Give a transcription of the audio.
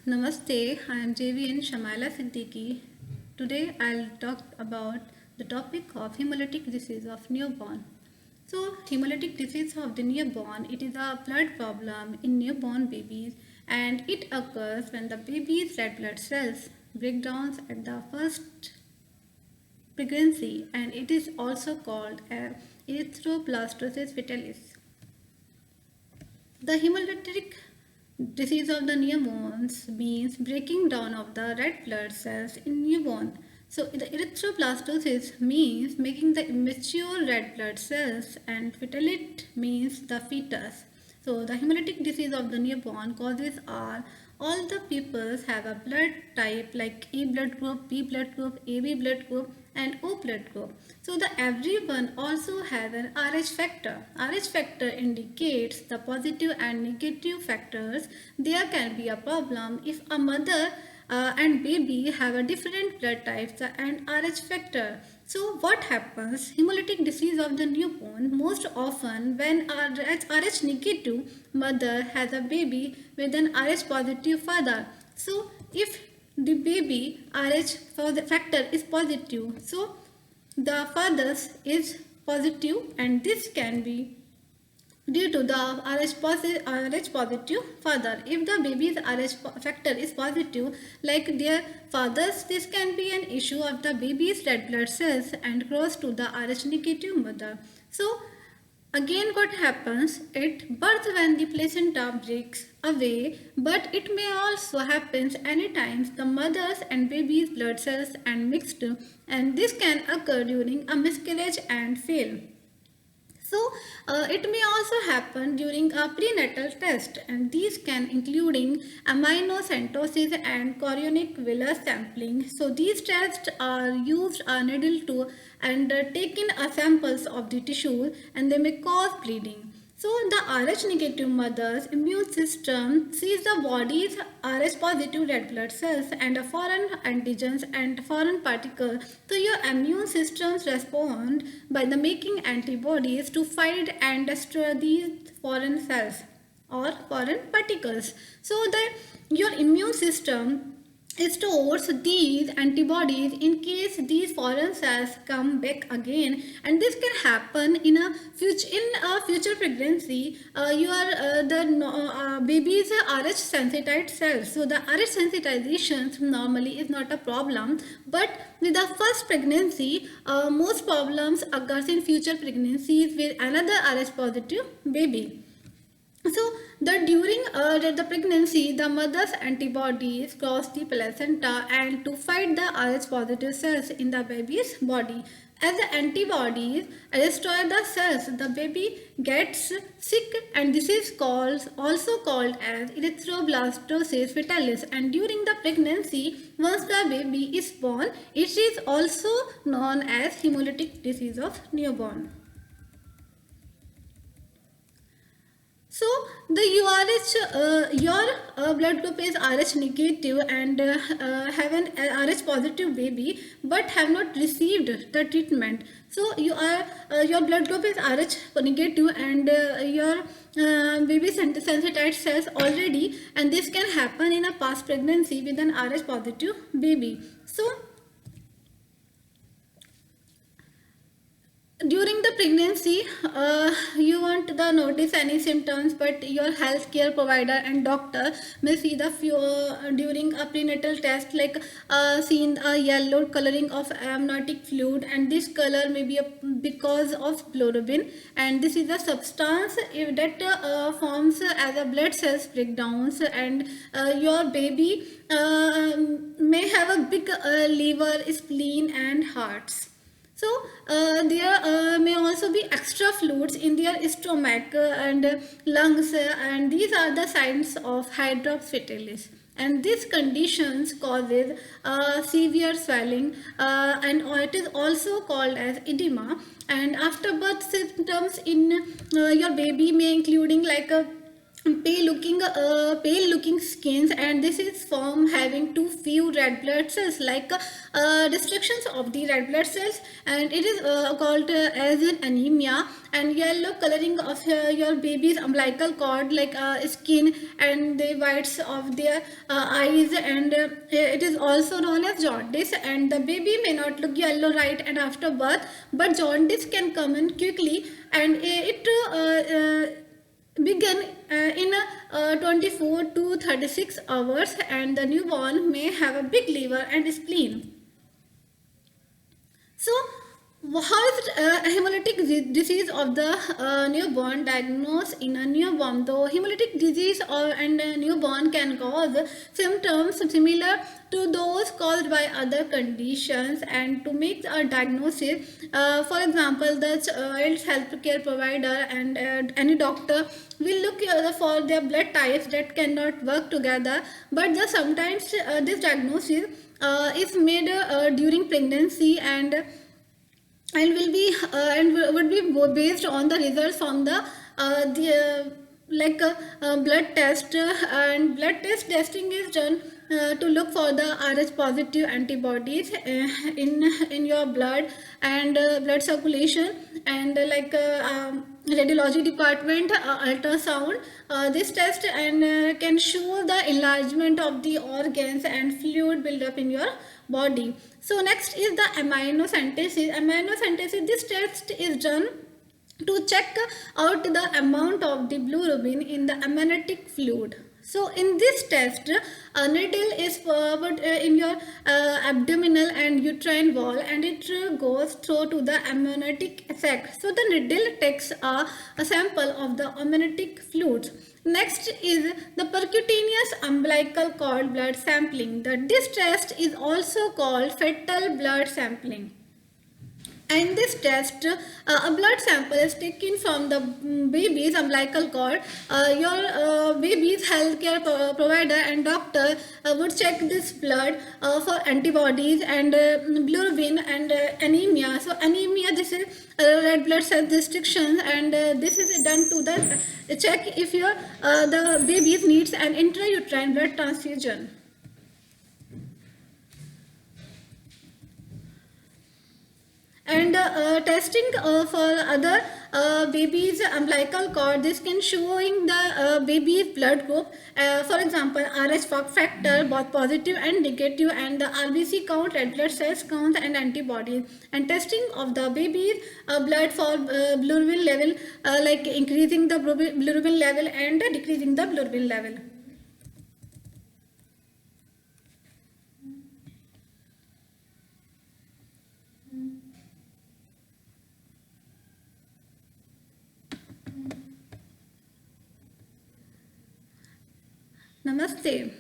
Namaste, I am JVN Shamaila Siddiqui. Today I'll talk about the topic of hemolytic disease of newborn. So, hemolytic disease of the newborn, it is a blood problem in newborn babies and it occurs when the baby's red blood cells break down at the first pregnancy, and it is also called erythroblastosis fetalis. The hemolytic disease of the newborns means breaking down of the red blood cells in newborn. So the erythroblastosis means making the immature red blood cells, and fetalit means the fetus. So the hemolytic disease of the newborn causes are all the people have a blood type like A blood group, B blood group, AB blood group and O blood group. So the everyone also has an RH factor. RH factor indicates the positive and negative factors. There can be a problem if a mother and baby have a different blood types and RH factor. So what happens? Hemolytic disease of the newborn most often when RH negative mother has a baby with an RH positive father. So if the baby RH for the factor is positive, so the father's is positive, and this can be due to the RH positive father. If the baby's RH factor is positive like their father's, this can be an issue of the baby's red blood cells and cross to the RH negative mother. So again what happens at birth when the placenta breaks away, but it may also happen anytime the mother's and baby's blood cells and mixed, and this can occur during a miscarriage and fail. So it may also happen during a prenatal test, and these can including amniocentesis and chorionic villus sampling. So these tests are used a needle to and taken a samples of the tissue, and they may cause bleeding. So the Rh negative mother's immune system sees the body's Rh positive red blood cells and foreign antigens and foreign particles. So your immune systems respond by the making antibodies to fight and destroy these foreign cells or foreign particles. So that your immune system stores these antibodies in case these foreign cells come back again, and this can happen in a future pregnancy. Baby's Rh sensitized cells, so the Rh sensitization normally is not a problem, but with the first pregnancy most problems occurs in future pregnancies with another Rh positive baby. So during the pregnancy, the mother's antibodies cross the placenta and to fight the Rh positive cells in the baby's body. As the antibodies destroy the cells, the baby gets sick, and this is also called as erythroblastosis fetalis. And during the pregnancy, once the baby is born, it is also known as hemolytic disease of newborn. So the your blood group is Rh negative and have an Rh positive baby but have not received the treatment. So your blood group is Rh negative and your baby sensitized cells already, and this can happen in a past pregnancy with an Rh positive baby. So during the pregnancy you won't notice any symptoms, but your healthcare provider and doctor may see the during a prenatal test like seen a yellow coloring of amniotic fluid, and this color may be because of bilirubin, and this is a substance that forms as a blood cells breakdowns, and your baby may have a big liver, spleen and hearts. So there may also be extra fluids in their stomach and lungs, and these are the signs of hydrops fetalis. And these conditions causes severe swelling, and it is also called as edema. And after birth symptoms in your baby may including like a pale looking skins, and this is from having too few red blood cells, like destructions of the red blood cells, and it is called as an anemia. And yellow coloring of your baby's umbilical cord, like skin and the whites of their eyes, and it is also known as jaundice. And the baby may not look yellow right and after birth, but jaundice can come in quickly, and it begin in 24 to 36 hours, and the newborn may have a big liver and spleen. So, how is hemolytic disease of the newborn diagnosed in a newborn? Though hemolytic disease and newborn can cause symptoms similar to those caused by other conditions, and to make a diagnosis, for example, the child's healthcare provider and any doctor will look for their blood types that cannot work together, but sometimes this diagnosis is made during pregnancy, and will be and would be based on the results from the blood test, and blood testing is done to look for the Rh positive antibodies in your blood and blood circulation, and radiology department ultrasound this test, and can show the enlargement of the organs and fluid buildup in your body. So next is the amniocentesis. Amniocentesis, this test is done to check out the amount of the bilirubin in the amniotic fluid. So in this test, a needle is put in your abdominal and uterine wall, and it goes through to the amniotic sac. So the needle takes a sample of the amniotic fluids. Next is the percutaneous umbilical cord blood sampling. This test is also called fetal blood sampling. In this test, a blood sample is taken from the baby's umbilical cord. Your baby's healthcare provider and doctor would check this blood for antibodies and bilirubin and anemia. So anemia, this is red blood cell restriction, and this is done to the check if your the baby needs an intrauterine blood transfusion. And testing for other baby's umbilical cord, this can showing the baby's blood group, for example Rh factor, both positive and negative, and the RBC count, red blood cells count, and antibodies. And testing of the baby's blood for bilirubin level, like increasing the bilirubin level and decreasing the bilirubin level. Namaste.